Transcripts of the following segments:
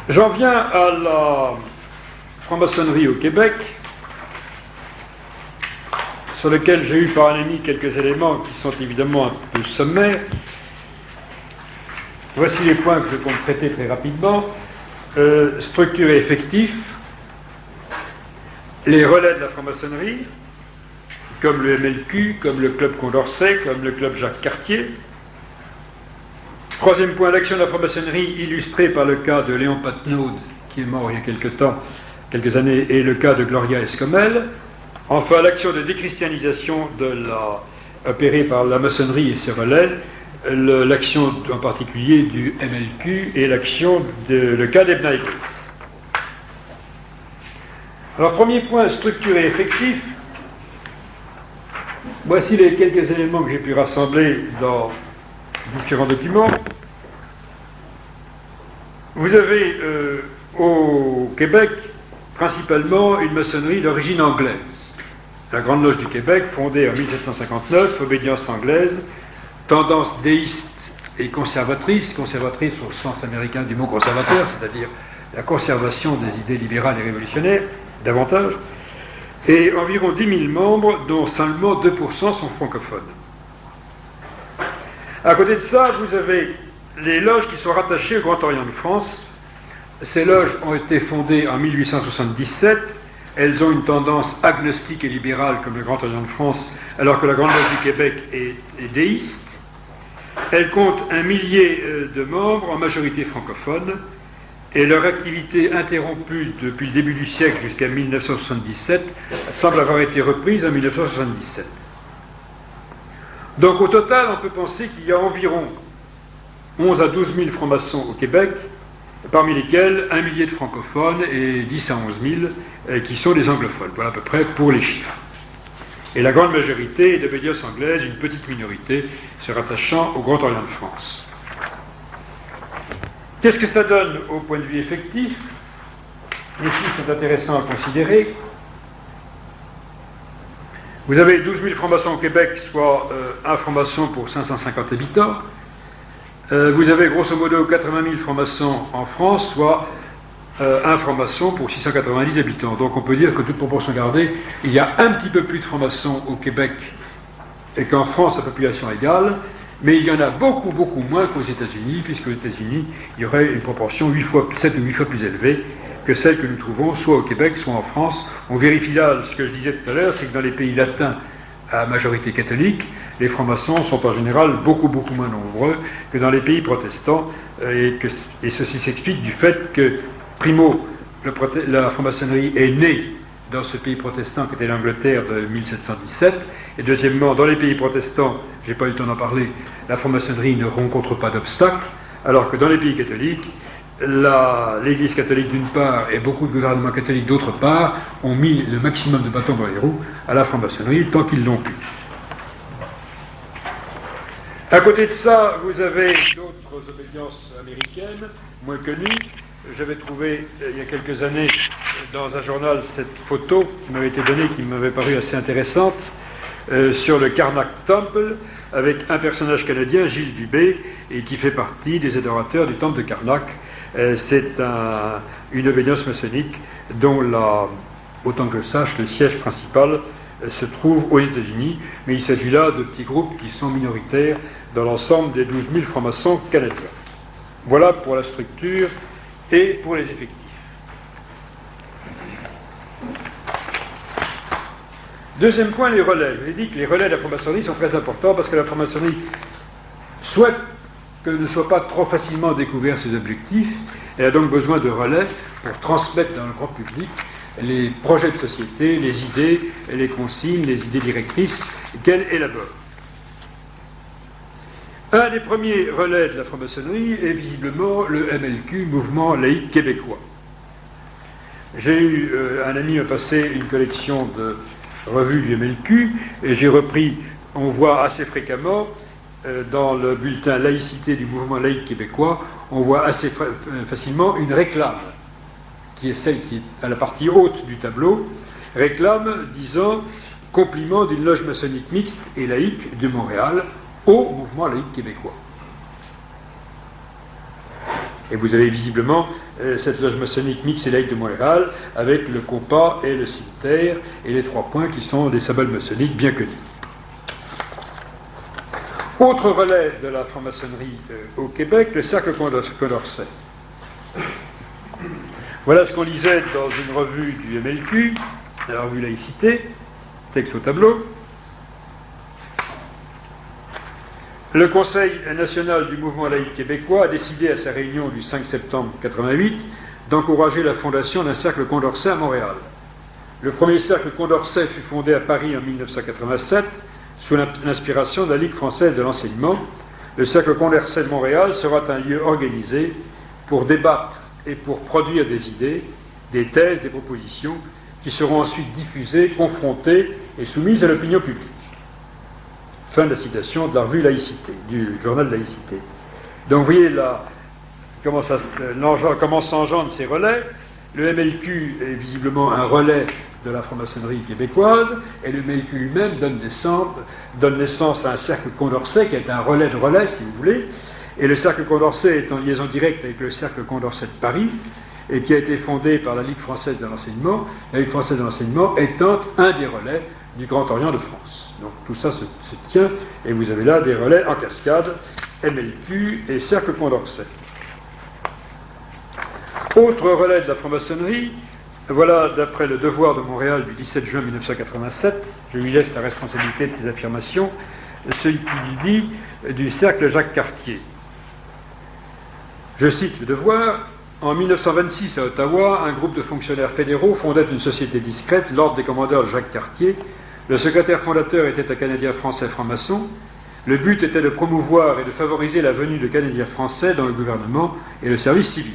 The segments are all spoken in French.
J'en viens à la franc-maçonnerie au Québec, sur lequel j'ai eu par un ami quelques éléments qui sont évidemment un peu sommaires. Voici les points que je compte traiter très rapidement. Structure et effectif, les relais de la franc-maçonnerie, comme le MLQ, comme le club Condorcet, comme le club Jacques Cartier. Troisième point, l'action de la franc-maçonnerie illustrée par le cas de Léon Patnaud, qui est mort il y a quelques années, et le cas de Gloria Escomel. Enfin, l'action de déchristianisation opérée par la maçonnerie et ses relais, l'action en particulier du MLQ et le cas d'Ebn Ibris. Alors, premier point, structure et effectif. Voici les quelques éléments que j'ai pu rassembler dans différents documents. Vous avez au Québec principalement une maçonnerie d'origine anglaise. La Grande Loge du Québec, fondée en 1759, obédience anglaise, tendance déiste et conservatrice au sens américain du mot conservateur, c'est-à-dire la conservation des idées libérales et révolutionnaires, davantage, et environ 10 000 membres, dont seulement 2% sont francophones. À côté de ça, vous avez les loges qui sont rattachées au Grand Orient de France. Ces loges ont été fondées en 1877. Elles ont une tendance agnostique et libérale comme le Grand Orient de France, alors que la Grande Loge du Québec est déiste. Elles comptent 1 millier de membres, en majorité francophones, et leur activité interrompue depuis le début du siècle jusqu'à 1977 semble avoir été reprise en 1977. Donc au total, on peut penser qu'il y a environ 11 à 12 000 francs-maçons au Québec, parmi lesquels 1 millier de francophones et 10 à 11 000 qui sont des anglophones. Voilà à peu près pour les chiffres. Et la grande majorité est d'obédience anglaise, une petite minorité se rattachant au Grand Orient de France. Qu'est-ce que ça donne au point de vue effectif? Les chiffres sont intéressants à considérer. Vous avez 12 000 francs-maçons au Québec, soit un franc-maçon pour 550 habitants. Vous avez grosso modo 80 000 francs-maçons en France, soit un franc-maçon pour 690 habitants. Donc on peut dire que toute proportion gardée, il y a un petit peu plus de francs-maçons au Québec et qu'en France à population égale, mais il y en a beaucoup, beaucoup moins qu'aux États-Unis, puisqu'aux États-Unis, il y aurait une proportion 7 ou 8 fois plus élevée que celle que nous trouvons soit au Québec, soit en France. On vérifie là ce que je disais tout à l'heure, c'est que dans les pays latins à majorité catholique, les francs-maçons sont en général beaucoup, beaucoup moins nombreux que dans les pays protestants, et ceci s'explique du fait que, primo, la franc-maçonnerie est née dans ce pays protestant qui était l'Angleterre de 1717, et deuxièmement, dans les pays protestants, je n'ai pas eu le temps d'en parler, la franc-maçonnerie ne rencontre pas d'obstacles, alors que dans les pays catholiques, l'Église catholique d'une part et beaucoup de gouvernements catholiques d'autre part ont mis le maximum de bâtons dans les roues à la franc-maçonnerie tant qu'ils l'ont pu. À côté de ça, vous avez d'autres obédiences américaines, moins connues. J'avais trouvé il y a quelques années dans un journal cette photo qui m'avait été donnée, qui m'avait paru assez intéressante, sur le Karnak Temple, avec un personnage canadien, Gilles Dubé, et qui fait partie des adorateurs du temple de Karnak. C'est une obédience maçonnique dont, autant que je sache, le siège principal se trouve aux États-Unis, mais il s'agit là de petits groupes qui sont minoritaires dans l'ensemble des 12 000 francs-maçons canadiens. Voilà pour la structure et pour les effectifs. Deuxième point, les relais. Je vous ai dit que les relais de la franc-maçonnerie sont très importants parce que la franc-maçonnerie souhaite que ne soient pas trop facilement découverts ses objectifs. Elle a donc besoin de relais pour transmettre dans le grand public les projets de société, les idées, les consignes, les idées directrices qu'elle élabore. Un des premiers relais de la franc-maçonnerie est visiblement le MLQ, Mouvement laïque québécois. J'ai eu, un ami m'a passé une collection de revues du MLQ, et j'ai repris, on voit assez fréquemment, dans le bulletin laïcité du Mouvement laïque québécois, on voit assez facilement une réclame, qui est celle qui est à la partie haute du tableau, réclame disant « Compliment d'une loge maçonnique mixte et laïque de Montréal au Mouvement laïque québécois ». Et vous avez visiblement cette loge maçonnique mixte et laïque de Montréal avec le compas et le cimeterre et les 3 points qui sont des symboles maçonniques bien connus. Autre relais de la franc-maçonnerie au Québec, le cercle Condorcet. Voilà ce qu'on lisait dans une revue du MLQ, la revue Laïcité, texte au tableau. Le Conseil national du mouvement laïque québécois a décidé à sa réunion du 5 septembre 1988 d'encourager la fondation d'un cercle Condorcet à Montréal. Le premier cercle Condorcet fut fondé à Paris en 1987 sous l'inspiration de la Ligue française de l'enseignement. Le cercle Condorcet de Montréal sera un lieu organisé pour débattre et pour produire des idées, des thèses, des propositions qui seront ensuite diffusées, confrontées et soumises à l'opinion publique. Fin de la citation de la revue Laïcité, du journal Laïcité. Donc vous voyez là comment s'engendrent ces relais. Le MLQ est visiblement un relais de la franc-maçonnerie québécoise, et le MLQ lui-même donne naissance à un cercle Condorcet qui est un relais de relais, si vous voulez. Et le cercle Condorcet est en liaison directe avec le cercle Condorcet de Paris, et qui a été fondé par la Ligue française de l'enseignement, la Ligue française de l'enseignement étant un des relais du Grand Orient de France. Donc tout ça se tient, et vous avez là des relais en cascade, MLQ et cercle Condorcet. Autre relais de la franc-maçonnerie, voilà, d'après le Devoir de Montréal du 17 juin 1987, je lui laisse la responsabilité de ses affirmations, celui qui dit du cercle Jacques Cartier. Je cite le Devoir. En 1926, à Ottawa, un groupe de fonctionnaires fédéraux fondait une société discrète, l'Ordre des commandeurs de Jacques Cartier. Le secrétaire fondateur était un Canadien français franc-maçon. Le but était de promouvoir et de favoriser la venue de Canadiens français dans le gouvernement et le service civil.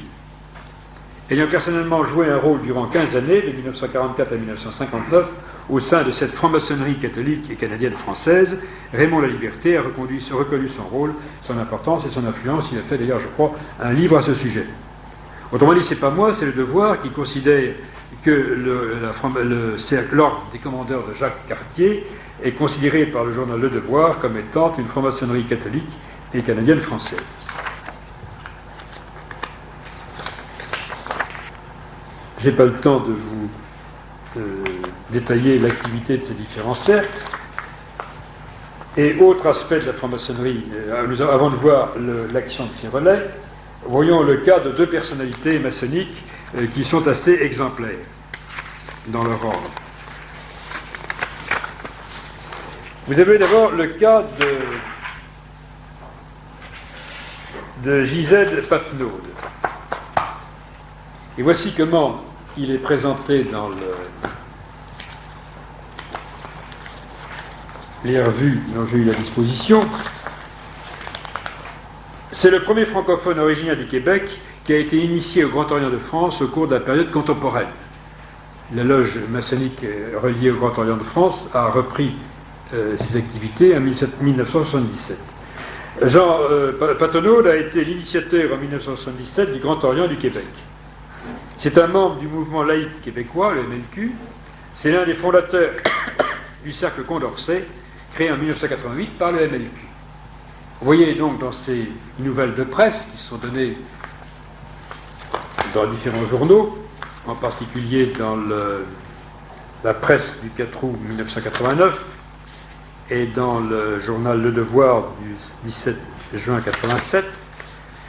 Ayant personnellement joué un rôle durant 15 années, de 1944 à 1959, au sein de cette franc-maçonnerie catholique et canadienne-française, Raymond Laliberté a reconnu son rôle, son importance et son influence. Il a fait d'ailleurs, je crois, un livre à ce sujet. Autrement dit, c'est pas moi, c'est le Devoir qui considère que l'ordre des commandeurs de Jacques Cartier est considéré par le journal Le Devoir comme étant une franc-maçonnerie catholique et canadienne-française. Je n'ai pas le temps de vous détailler l'activité de ces différents cercles. Et autre aspect de la franc-maçonnerie, avant de voir l'action de ces relais, voyons le cas de 2 personnalités maçonniques qui sont assez exemplaires dans leur ordre. Vous avez d'abord le cas de J.Z. Patnaud. Et voici comment il est présenté dans les revues dont j'ai eu la disposition. C'est le premier francophone originaire du Québec qui a été initié au Grand Orient de France au cours de la période contemporaine. La loge maçonnique reliée au Grand Orient de France a repris ses activités en 1977. Jean Patnaud a été l'initiateur en 1977 du Grand Orient du Québec. C'est un membre du mouvement laïque québécois, le MLQ. C'est l'un des fondateurs du cercle Condorcet, créé en 1988 par le MLQ. Vous voyez donc dans ces nouvelles de presse qui sont données dans différents journaux, en particulier dans la presse du 4 août 1989 et dans le journal Le Devoir du 17 juin 1987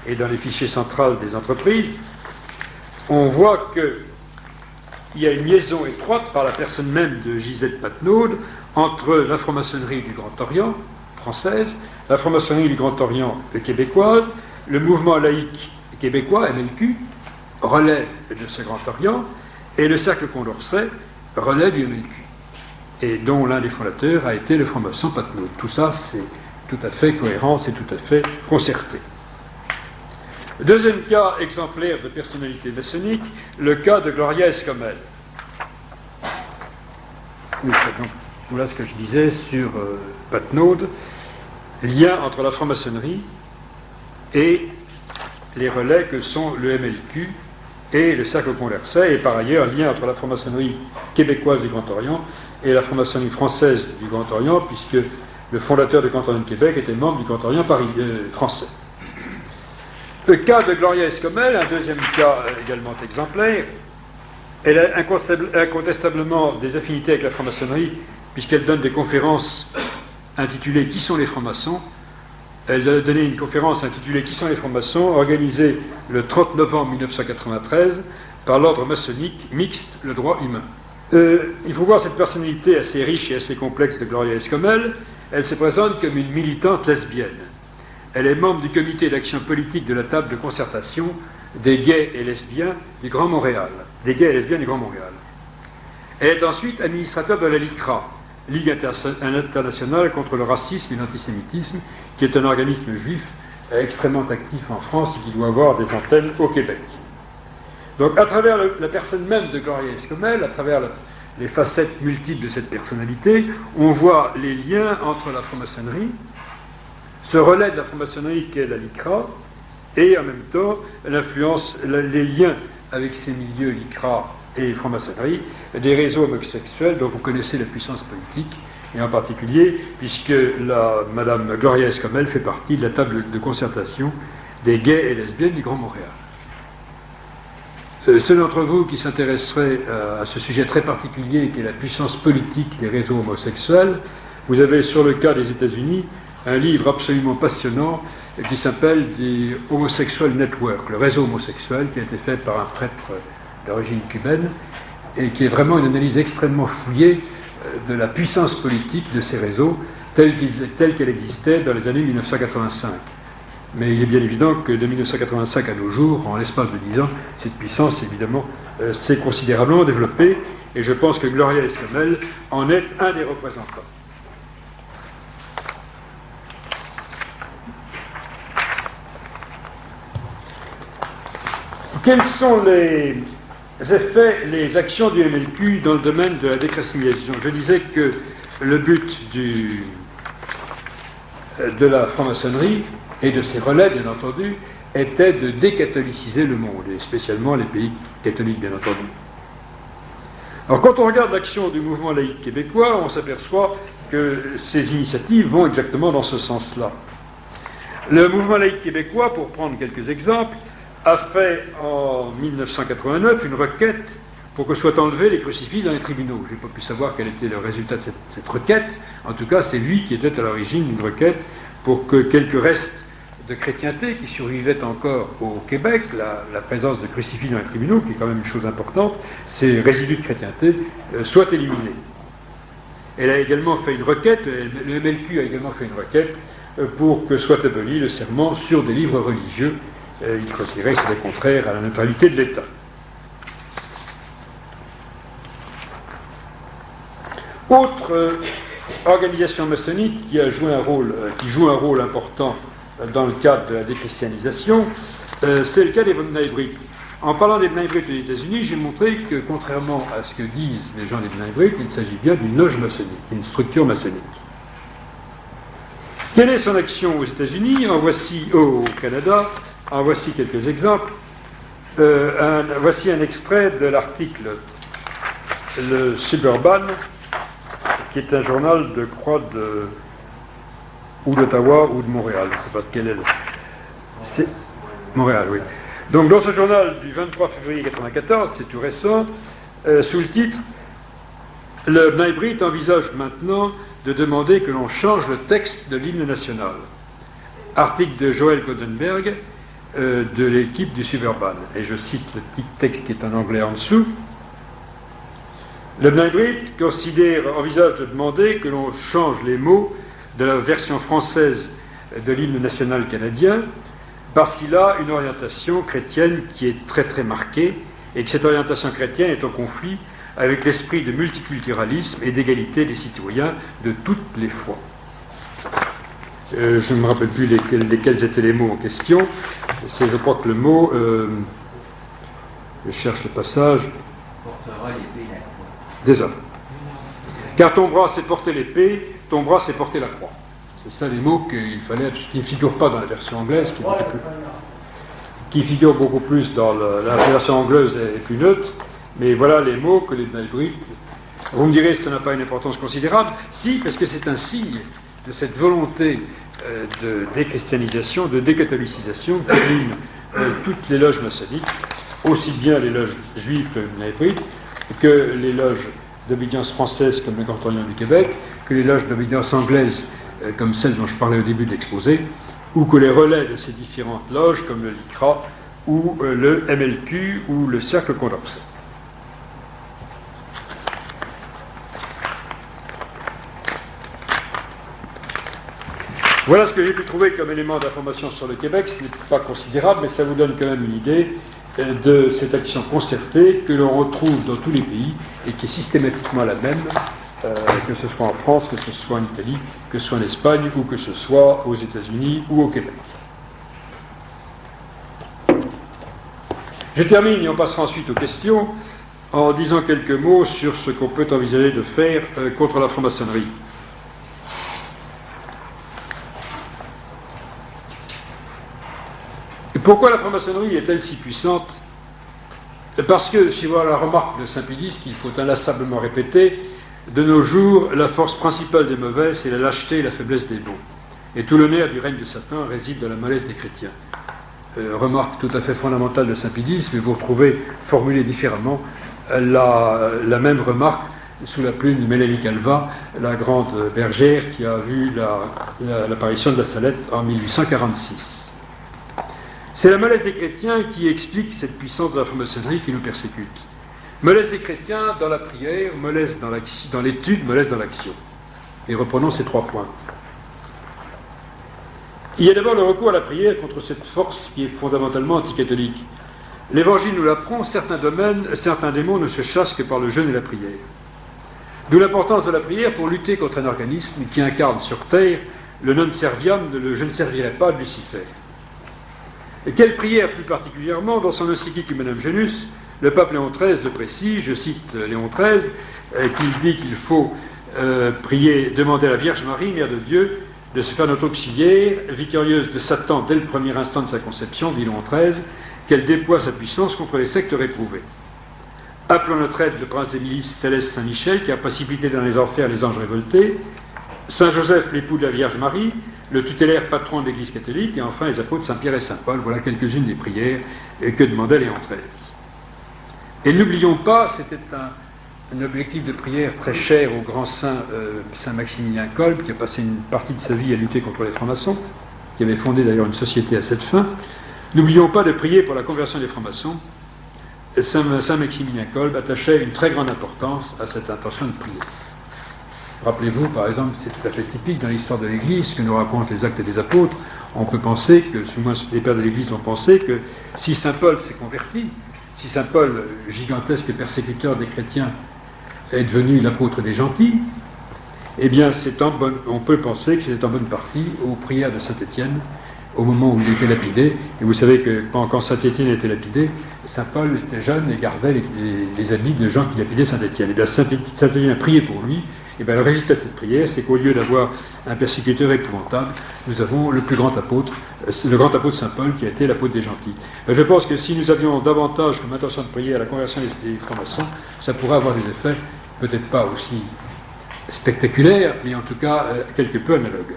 et dans les fichiers centrales des entreprises, on voit qu'il y a une liaison étroite par la personne même de J.Z. Patnaud entre la franc-maçonnerie du Grand Orient française, la franc-maçonnerie du Grand Orient québécoise, le mouvement laïque québécois, MLQ, relais de ce Grand Orient, et le cercle Condorcet, relais du MLQ, et dont l'un des fondateurs a été le franc-maçon Patnaud. Tout ça, c'est tout à fait cohérent, c'est tout à fait concerté. Deuxième cas exemplaire de personnalité maçonnique, le cas de Gloria Escomel. Donc, voilà ce que je disais sur Patnaud, lien entre la franc-maçonnerie et les relais que sont le MLQ et le cercle Condorcet, et par ailleurs lien entre la franc-maçonnerie québécoise du Grand Orient et la franc-maçonnerie française du Grand Orient, puisque le fondateur du Grand Orient de Québec était membre du Grand Orient français. Le cas de Gloria Escomel, un deuxième cas également exemplaire. Elle a incontestablement des affinités avec la franc-maçonnerie, puisqu'elle donne des conférences intitulées « Qui sont les francs-maçons ?» Elle a donné une conférence intitulée « Qui sont les francs-maçons ?» organisée le 30 novembre 1993 par l'ordre maçonnique mixte Le Droit Humain. Il faut voir cette personnalité assez riche et assez complexe de Gloria Escomel. Elle se présente comme une militante lesbienne. Elle est membre du comité d'action politique de la table de concertation des gays et lesbiens du Grand Montréal. Des gays et lesbiennes du Grand Montréal. Elle est ensuite administrateur de la LICRA, Ligue internationale contre le racisme et l'antisémitisme, qui est un organisme juif extrêmement actif en France et qui doit avoir des antennes au Québec. Donc, à travers la personne même de Gloria Escomel, à travers les facettes multiples de cette personnalité, on voit les liens entre la franc-maçonnerie, ce relais de la franc-maçonnerie qu'est la LICRA, et en même temps l'influence, les liens avec ces milieux LICRA et franc-maçonnerie, des réseaux homosexuels dont vous connaissez la puissance politique, et en particulier puisque Madame Gloria Escomel fait partie de la table de concertation des gays et lesbiennes du Grand Montréal. Ceux d'entre vous qui s'intéresseraient à ce sujet très particulier qui est la puissance politique des réseaux homosexuels, vous avez sur le cas des États-Unis un livre absolument passionnant qui s'appelle The Homosexual Network, le réseau homosexuel, qui a été fait par un prêtre d'origine cubaine et qui est vraiment une analyse extrêmement fouillée de la puissance politique de ces réseaux telle qu'elle existait dans les années 1985. Mais il est bien évident que de 1985 à nos jours, en l'espace de 10 ans, cette puissance, évidemment, s'est considérablement développée, et je pense que Gloria Escomel en est un des représentants. Quels sont les effets, les actions du MLQ dans le domaine de la déchristianisation? Je disais que le but de la franc-maçonnerie et de ses relais, bien entendu, était de décatholiciser le monde, et spécialement les pays catholiques, bien entendu. Alors, quand on regarde l'action du mouvement laïque québécois, on s'aperçoit que ces initiatives vont exactement dans ce sens-là. Le mouvement laïque québécois, pour prendre quelques exemples, a fait en 1989 une requête pour que soient enlevés les crucifix dans les tribunaux. Je n'ai pas pu savoir quel était le résultat de cette requête. En tout cas, c'est lui qui était à l'origine d'une requête pour que quelques restes de chrétienté qui survivaient encore au Québec, la présence de crucifix dans les tribunaux, qui est quand même une chose importante, ces résidus de chrétienté soient éliminés. Elle a également fait une requête, le MLQ a également fait une requête pour que soit aboli le serment sur des livres religieux. Il considérait que c'était contraire à la neutralité de l'État. Autre organisation maçonnique qui joue un rôle important dans le cadre de la déchristianisation, c'est le cas des B'nai B'rith. En parlant des B'nai B'rith aux États-Unis, j'ai montré que, contrairement à ce que disent les gens des B'nai B'rith, il s'agit bien d'une loge maçonnique, une structure maçonnique. Quelle est son action aux États-Unis? Au Canada, en voici quelques exemples. Voici un extrait de l'article Le Suburban, qui est un journal de ou d'Ottawa ou de Montréal, je ne sais pas de quel est. C'est Montréal, oui. Donc dans ce journal du 23 février 1994, c'est tout récent, sous le titre « Le B'nai B'rith envisage maintenant de demander que l'on change le texte de l'hymne national ». Article de Joël Codenberg de l'équipe du Suburban. Et je cite le petit texte qui est en anglais en dessous. Le B'nai B'rith envisage de demander que l'on change les mots de la version française de l'hymne national canadien parce qu'il a une orientation chrétienne qui est très très marquée et que cette orientation chrétienne est en conflit avec l'esprit de multiculturalisme et d'égalité des citoyens de toutes les foi. Je ne me rappelle plus lesquels étaient les mots en question. C'est, je crois que le mot, je cherche le passage. Portera l'épée et la croix. Désolé. Car ton bras c'est porter l'épée, ton bras c'est porter la croix. C'est ça les mots qui ne figurent pas dans la version anglaise, qui figurent beaucoup plus dans la version anglaise est plus neutre. Mais voilà les mots que les B'nai B'rith. Vous me direz, ça n'a pas une importance considérable. Si, parce que c'est un signe de cette volonté de déchristianisation, de décatholicisation toutes les loges maçonniques, aussi bien les loges juives comme les hébrides, que les loges d'obédience française comme le Grand Orient du Québec, que les loges d'obédience anglaise comme celle dont je parlais au début de l'exposé, ou que les relais de ces différentes loges comme le LICRA ou le MLQ ou le Cercle Condorcet. Voilà ce que j'ai pu trouver comme élément d'information sur le Québec. Ce n'est pas considérable, mais ça vous donne quand même une idée de cette action concertée que l'on retrouve dans tous les pays et qui est systématiquement la même, que ce soit en France, que ce soit en Italie, que ce soit en Espagne ou que ce soit aux États-Unis ou au Québec. Je termine et on passera ensuite aux questions en disant quelques mots sur ce qu'on peut envisager de faire contre la franc-maçonnerie. Pourquoi la franc-maçonnerie est-elle si puissante? Parce que, si voilà la remarque de Saint-Pédis qu'il faut inlassablement répéter, de nos jours, la force principale des mauvais, c'est la lâcheté et la faiblesse des bons. Et tout le nerf du règne de Satan réside dans la mollesse des chrétiens. Remarque tout à fait fondamentale de Saint-Pédis, mais vous retrouvez formulée différemment la même remarque sous la plume de Mélanie Calvat, la grande bergère qui a vu l'apparition de la Salette en 1846. C'est la mollesse des chrétiens qui explique cette puissance de la franc-maçonnerie qui nous persécute. Mollesse des chrétiens dans la prière, mollesse dans l'étude, mollesse dans l'action. Et reprenons ces 3 points. Il y a d'abord le recours à la prière contre cette force qui est fondamentalement anticatholique. L'Évangile nous l'apprend, certains domaines, certains démons ne se chassent que par le jeûne et la prière. D'où l'importance de la prière pour lutter contre un organisme qui incarne sur terre le non serviam, le je ne servirai pas de Lucifer. Et quelle prière plus particulièrement? Dans son encyclique Humanum Genus, le pape Léon XIII le précise, je cite Léon XIII, qu'il dit qu'il faut prier, demander à la Vierge Marie, Mère de Dieu, de se faire notre auxiliaire, victorieuse de Satan dès le premier instant de sa conception, dit Léon XIII, qu'elle déploie sa puissance contre les sectes réprouvées. Appelons notre aide le prince des milices Céleste Saint-Michel, qui a précipité dans les enfers les anges révoltés, Saint Joseph, l'époux de la Vierge Marie, le tutélaire patron de l'Église catholique, et enfin les apôtres Saint-Pierre et Saint-Paul. Voilà quelques-unes des prières que demandait Léon XIII. Et n'oublions pas, c'était un objectif de prière très cher au grand saint Saint Maximilien Kolb, qui a passé une partie de sa vie à lutter contre les francs-maçons, qui avait fondé d'ailleurs une société à cette fin. N'oublions pas de prier pour la conversion des francs-maçons. Saint Maximilien Kolb attachait une très grande importance à cette intention de prier. Rappelez-vous, par exemple, c'est tout à fait typique dans l'histoire de l'Église, que nous racontent les Actes des Apôtres. On peut penser que, du moins les pères de l'Église ont pensé que si Saint Paul s'est converti, si Saint Paul, gigantesque persécuteur des chrétiens, est devenu l'apôtre des gentils, eh bien on peut penser que c'est en bonne partie aux prières de Saint Étienne, au moment où il était lapidé. Et vous savez que quand Saint Étienne était lapidé, Saint Paul était jeune et gardait les habits de gens qui lapidaient Saint Étienne. Et bien Saint Étienne a prié pour lui. Et bien le résultat de cette prière, c'est qu'au lieu d'avoir un persécuteur épouvantable, nous avons le plus grand apôtre, le grand apôtre Saint Paul, qui a été l'apôtre des gentils. Je pense que si nous avions davantage comme intention de prier à la conversion des francs-maçons, ça pourrait avoir des effets, peut-être pas aussi spectaculaires, mais en tout cas quelque peu analogues.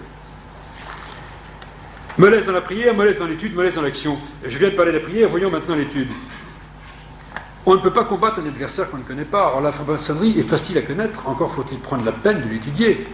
Mollesse dans la prière, mollesse dans l'étude, mollesse dans l'action. Je viens de parler de la prière, voyons maintenant l'étude. On ne peut pas combattre un adversaire qu'on ne connaît pas. Alors la franc-maçonnerie est facile à connaître, encore faut-il prendre la peine de l'étudier.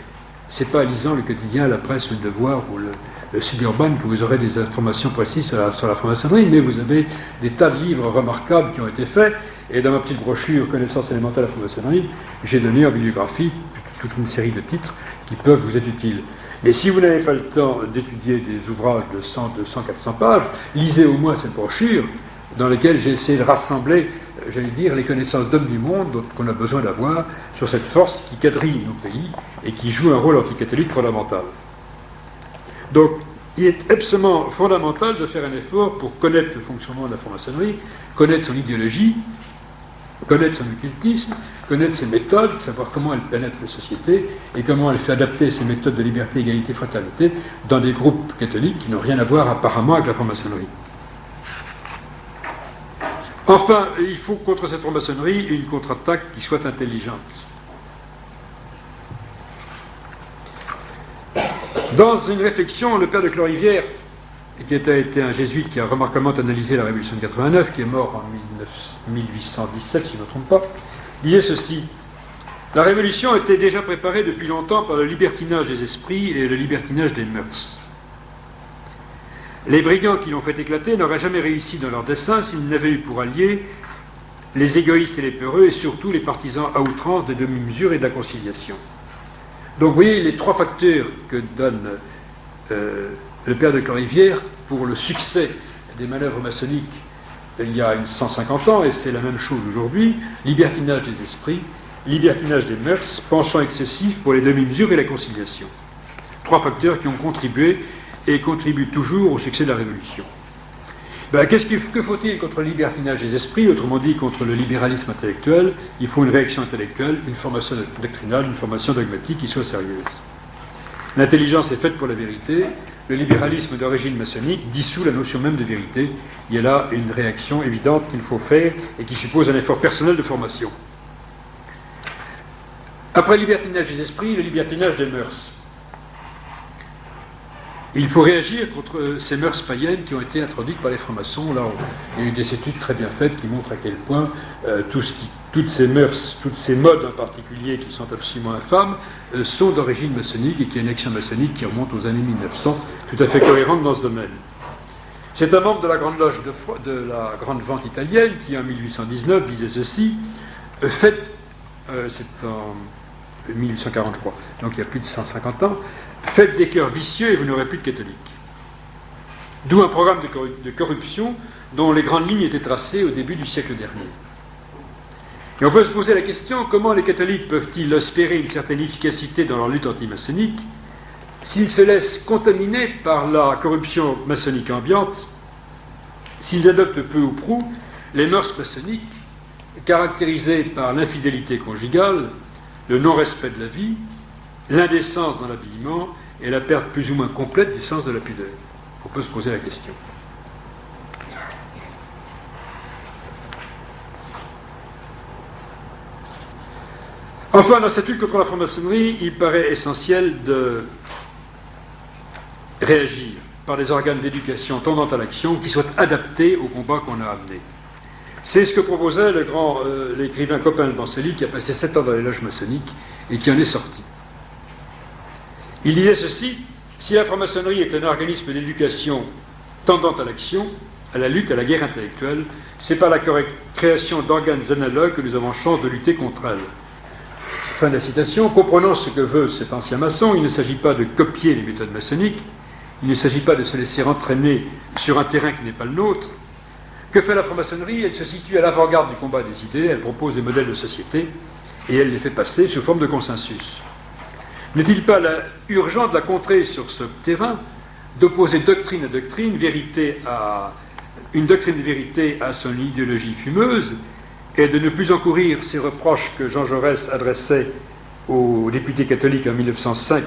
C'est pas en lisant le quotidien, la presse ou le Devoir ou le Suburban que vous aurez des informations précises sur la franc-maçonnerie, mais vous avez des tas de livres remarquables qui ont été faits, et dans ma petite brochure Connaissances élémentaires de la franc-maçonnerie, j'ai donné en bibliographie toute une série de titres qui peuvent vous être utiles. Mais si vous n'avez pas le temps d'étudier des ouvrages de 100, 200, 400 pages, lisez au moins cette brochure dans laquelle j'ai essayé de rassembler, j'allais dire, les connaissances d'hommes du monde qu'on a besoin d'avoir sur cette force qui quadrille nos pays et qui joue un rôle anticatholique fondamental. Donc, il est absolument fondamental de faire un effort pour connaître le fonctionnement de la franc-maçonnerie, connaître son idéologie, connaître son occultisme, connaître ses méthodes, savoir comment elle pénètre la société et comment elle fait adapter ses méthodes de liberté, égalité, fraternité dans des groupes catholiques qui n'ont rien à voir apparemment avec la franc-maçonnerie. Enfin, il faut contre cette franc-maçonnerie une contre-attaque qui soit intelligente. Dans une réflexion, le père de Clorivière et qui a été un jésuite qui a remarquablement analysé la Révolution de 89, qui est mort en 1817, si je ne me trompe pas, disait ceci: la Révolution était déjà préparée depuis longtemps par le libertinage des esprits et le libertinage des mœurs. Les brigands qui l'ont fait éclater n'auraient jamais réussi dans leur dessein s'ils n'avaient eu pour alliés les égoïstes et les peureux, et surtout les partisans à outrance des demi-mesures et de la conciliation. Donc vous voyez les trois facteurs que donne le père de Corrivière pour le succès des manœuvres maçonniques il y a 150 ans, et c'est la même chose aujourd'hui: libertinage des esprits, libertinage des mœurs, penchant excessif pour les demi-mesures et la conciliation. Trois facteurs qui ont contribué et contribuent toujours au succès de la Révolution. Que faut-il contre le libertinage des esprits, autrement dit contre le libéralisme intellectuel? Il faut une réaction intellectuelle, une formation doctrinale, une formation dogmatique qui soit sérieuse. L'intelligence est faite pour la vérité. Le libéralisme d'origine maçonnique dissout la notion même de vérité. Il y a là une réaction évidente qu'il faut faire et qui suppose un effort personnel de formation. Après le libertinage des esprits, le libertinage des mœurs. Il faut réagir contre ces mœurs païennes qui ont été introduites par les francs-maçons. Là, il y a eu des études très bien faites qui montrent à quel point toutes ces mœurs, toutes ces modes en particulier qui sont absolument infâmes, sont d'origine maçonnique, et qu'il y a une action maçonnique qui remonte aux années 1900, tout à fait cohérente dans ce domaine. C'est un membre de la Grande Loge de la Grande Vente italienne qui, en 1819, disait ceci: c'est en 1843, donc il y a plus de 150 ans, faites des cœurs vicieux et vous n'aurez plus de catholiques. D'où un programme de corruption dont les grandes lignes étaient tracées au début du siècle dernier. Et on peut se poser la question: comment les catholiques peuvent-ils espérer une certaine efficacité dans leur lutte anti-maçonnique s'ils se laissent contaminer par la corruption maçonnique ambiante, s'ils adoptent peu ou prou les mœurs maçonniques caractérisées par l'infidélité conjugale, le non-respect de la vie, l'indécence dans l'habillement et la perte plus ou moins complète du sens de la pudeur? On peut se poser la question. Enfin, dans cette lutte contre la franc-maçonnerie, il paraît essentiel de réagir par des organes d'éducation tendant à l'action qui soient adaptés au combat qu'on a amené. C'est ce que proposait l'écrivain Copain Bancely, qui a passé 7 ans dans les loges maçonniques et qui en est sorti. Il disait ceci: si la franc-maçonnerie est un organisme d'éducation tendant à l'action, à la lutte, à la guerre intellectuelle, c'est par la création d'organes analogues que nous avons chance de lutter contre elle. Fin de la citation. Comprenant ce que veut cet ancien maçon, il ne s'agit pas de copier les méthodes maçonniques, il ne s'agit pas de se laisser entraîner sur un terrain qui n'est pas le nôtre. Que fait la franc-maçonnerie? Elle se situe à l'avant-garde du combat des idées, elle propose des modèles de société et elle les fait passer sous forme de consensus. N'est-il pas urgent de la contrer sur ce terrain, d'opposer doctrine à doctrine, une doctrine de vérité à son idéologie fumeuse, et de ne plus encourir ces reproches que Jean Jaurès adressait aux députés catholiques en 1905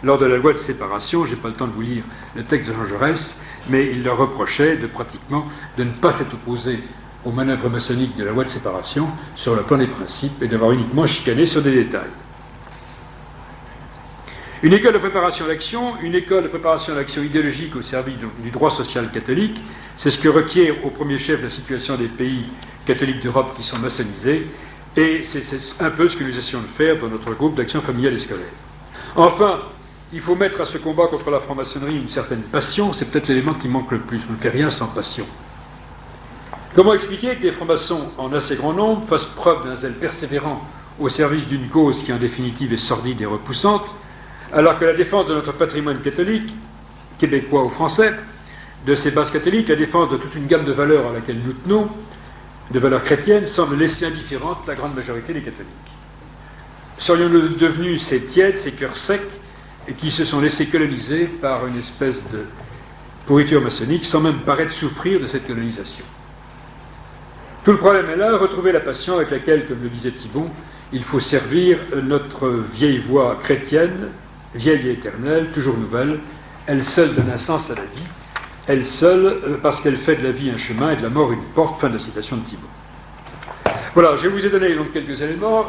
lors de la loi de séparation? Je n'ai pas le temps de vous lire le texte de Jean Jaurès, mais il leur reprochait de ne pas s'être opposé aux manœuvres maçonniques de la loi de séparation sur le plan des principes et d'avoir uniquement chicané sur des détails. Une école de préparation à l'action, une école de préparation à l'action idéologique au service du droit social catholique, c'est ce que requiert au premier chef la situation des pays catholiques d'Europe qui sont maçonnisés, et c'est un peu ce que nous essayons de faire dans notre groupe d'action familiale et scolaire. Enfin, il faut mettre à ce combat contre la franc-maçonnerie une certaine passion, c'est peut-être l'élément qui manque le plus, on ne fait rien sans passion. Comment expliquer que les francs-maçons, en assez grand nombre, fassent preuve d'un zèle persévérant au service d'une cause qui en définitive est sordide et repoussante, alors que la défense de notre patrimoine catholique, québécois ou français, de ces bases catholiques, la défense de toute une gamme de valeurs à laquelle nous tenons, de valeurs chrétiennes, semble laisser indifférente la grande majorité des catholiques? Serions-nous devenus ces tièdes, ces cœurs secs, et qui se sont laissés coloniser par une espèce de pourriture maçonnique, sans même paraître souffrir de cette colonisation? Tout le problème est là, retrouver la passion avec laquelle, comme le disait Thibon, il faut servir notre vieille voie chrétienne, vieille et éternelle, toujours nouvelle. Elle seule donne un sens à la vie, elle seule, parce qu'elle fait de la vie un chemin et de la mort une porte. Fin de la citation de Thibon. Voilà, je vous ai donné donc quelques éléments.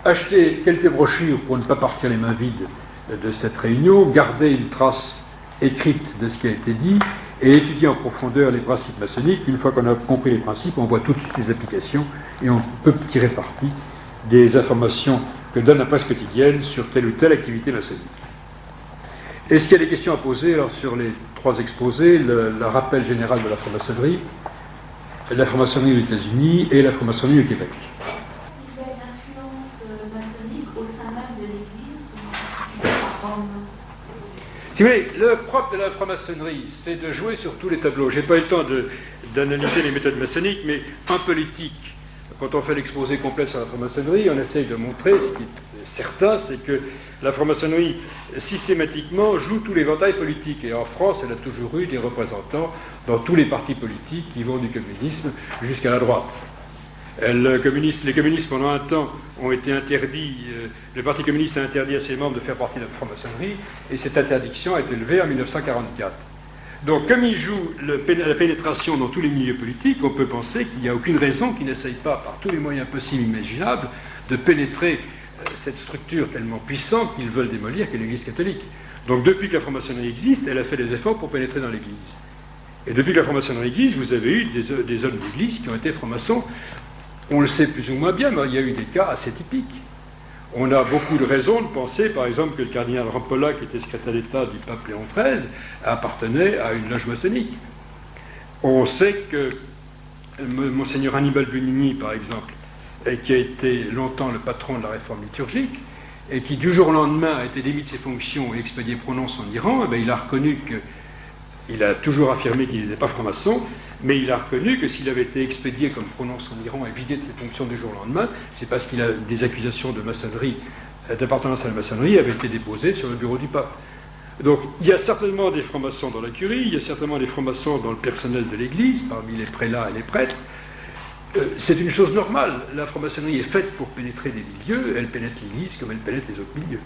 Achetez quelques brochures pour ne pas partir les mains vides de cette réunion, gardez une trace écrite de ce qui a été dit, et étudier en profondeur les principes maçonniques. Une fois qu'on a compris les principes, on voit tout de suite les applications et on peut tirer parti des informations que donne la presse quotidienne sur telle ou telle activité maçonnique. Est-ce qu'il y a des questions à poser? Alors, sur les trois exposés, le rappel général de la franc-maçonnerie, la franc-maçonnerie aux États-Unis et la franc-maçonnerie au Québec. Il y a une influence maçonnique au sein même de l'Église à Rome. Si vous voulez, le propre de la franc-maçonnerie, c'est de jouer sur tous les tableaux. Je n'ai pas eu le temps d'analyser les méthodes maçonniques, mais en politique, quand on fait l'exposé complet sur la franc-maçonnerie, on essaye de montrer, ce qui est certain, c'est que la franc-maçonnerie, systématiquement, joue tous les éventails politiques. Et en France, elle a toujours eu des représentants dans tous les partis politiques qui vont du communisme jusqu'à la droite. Les communistes, pendant un temps, ont été interdits, le Parti communiste a interdit à ses membres de faire partie de la franc-maçonnerie, et cette interdiction a été levée en 1944. Donc, comme il joue la pénétration dans tous les milieux politiques, on peut penser qu'il n'y a aucune raison qu'il n'essaye pas, par tous les moyens possibles et imaginables, de pénétrer cette structure tellement puissante qu'ils veulent démolir, qu'est l'Église catholique. Donc, depuis que la franc-maçonnerie existe, elle a fait des efforts pour pénétrer dans l'Église. Et depuis que la franc-maçonnerie existe, vous avez eu des hommes d'Église qui ont été francs-maçons. On le sait plus ou moins bien, mais il y a eu des cas assez typiques. On a beaucoup de raisons de penser, par exemple, que le cardinal Rampolla, qui était secrétaire d'État du pape Léon XIII, appartenait à une loge maçonnique. On sait que Monseigneur Annibal Bugnini, par exemple, qui a été longtemps le patron de la réforme liturgique, et qui du jour au lendemain a été démis de ses fonctions et expédié prononce en Iran, il a reconnu que, il a toujours affirmé qu'il n'était pas franc-maçon, mais il a reconnu que s'il avait été expédié comme prononce en Iran et vidé de ses fonctions du jour au lendemain, c'est parce qu'il a des accusations de maçonnerie, d'appartenance à la maçonnerie, avaient été déposées sur le bureau du pape. Donc il y a certainement des francs-maçons dans la curie, il y a certainement des francs-maçons dans le personnel de l'Église, parmi les prélats et les prêtres. C'est une chose normale. La franc-maçonnerie est faite pour pénétrer des milieux, elle pénètre l'Église comme elle pénètre les autres milieux.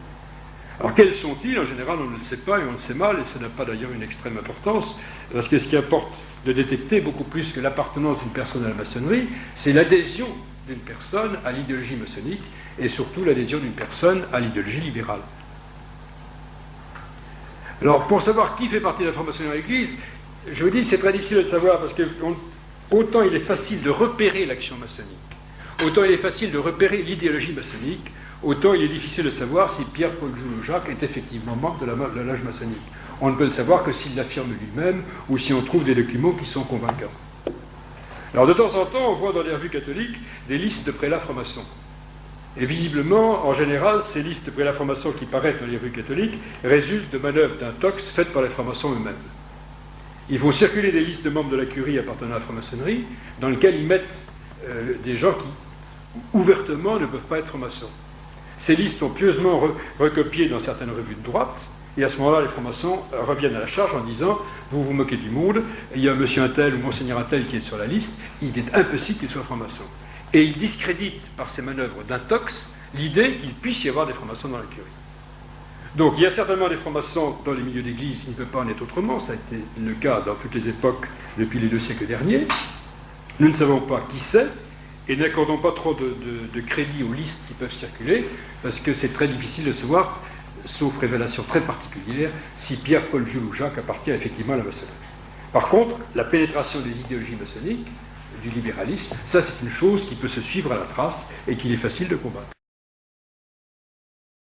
Alors quels sont-ils? En général, on ne le sait pas et on le sait mal, et ça n'a pas d'ailleurs une extrême importance, parce que ce qui importe de détecter beaucoup plus que l'appartenance d'une personne à la maçonnerie, c'est l'adhésion d'une personne à l'idéologie maçonnique, et surtout l'adhésion d'une personne à l'idéologie libérale. Alors, pour savoir qui fait partie de la franc-maçonnerie à l'Église, je vous dis, c'est très difficile de le savoir, parce que autant il est facile de repérer l'action maçonnique, autant il est facile de repérer l'idéologie maçonnique, autant il est difficile de savoir si Pierre-Paul Joulot-Jacques est effectivement membre de la loge maçonnique. On ne peut le savoir que s'il l'affirme lui-même, ou si on trouve des documents qui sont convaincants. Alors, de temps en temps, on voit dans les revues catholiques des listes de prélats francs-maçons. Et visiblement, en général, ces listes de prélats francs-maçons qui paraissent dans les revues catholiques résultent de manœuvres d'intox faites par les francs-maçons eux-mêmes. Ils font circuler des listes de membres de la curie appartenant à la franc-maçonnerie, dans lesquelles ils mettent des gens qui, ouvertement, ne peuvent pas être francs-maçons. Ces listes sont pieusement recopiées dans certaines revues de droite, et à ce moment-là, les francs-maçons reviennent à la charge en disant « Vous vous moquez du monde, il y a monsieur un tel ou monseigneur un tel qui est sur la liste, il est impossible qu'il soit franc-maçon. » Et ils discréditent par ces manœuvres d'intox l'idée qu'il puisse y avoir des francs-maçons dans la curie. Donc il y a certainement des francs-maçons dans les milieux d'église, il ne peut pas en être autrement, ça a été le cas dans toutes les époques depuis les 2 siècles derniers. Nous ne savons pas qui c'est, et n'accordons pas trop de crédit aux listes qui peuvent circuler, parce que c'est très difficile de savoir, sauf révélation très particulière, si Pierre-Paul Joulot-Jacques appartient effectivement à la maçonnerie. Par contre, la pénétration des idéologies maçonniques, du libéralisme, ça c'est une chose qui peut se suivre à la trace et qu'il est facile de combattre.